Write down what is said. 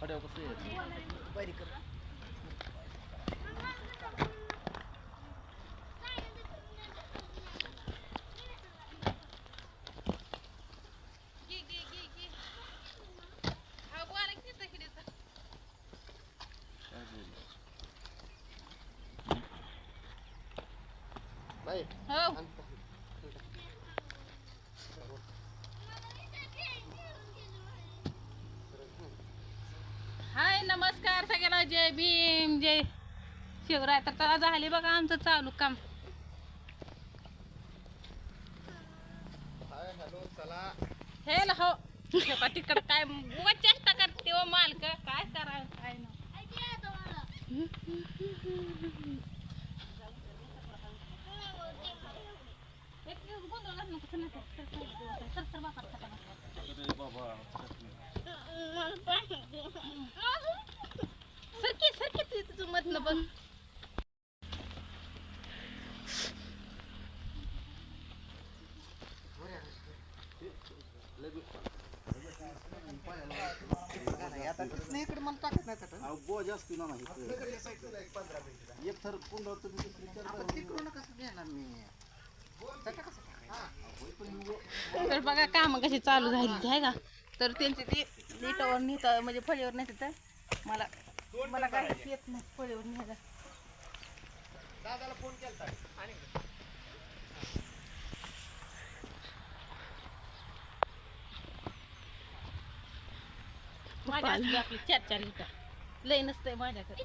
खड्यावर कसं येत बारीक कर. हो. हाय नमस्कार सगळ्यांना. जय भीम जय शिवराय. तर चला झाले बघा आमचं चालू काम. हेल हो तिकडं काय चेष्टा करते हो मालक. काय करा काय ना सरकी सरकी तुझं मधनं बघ. बोज असतो ना एक थर तर बघा काम कशी चालू झाली आहे का. तर त्यांची ती नीटावर नेता म्हणजे फळीवर नेत तर मला मला काय येत नाही फळीवर न्यायला. माझ्या आपली 4-4 लिटर लय नसतंय माझ्याकडे.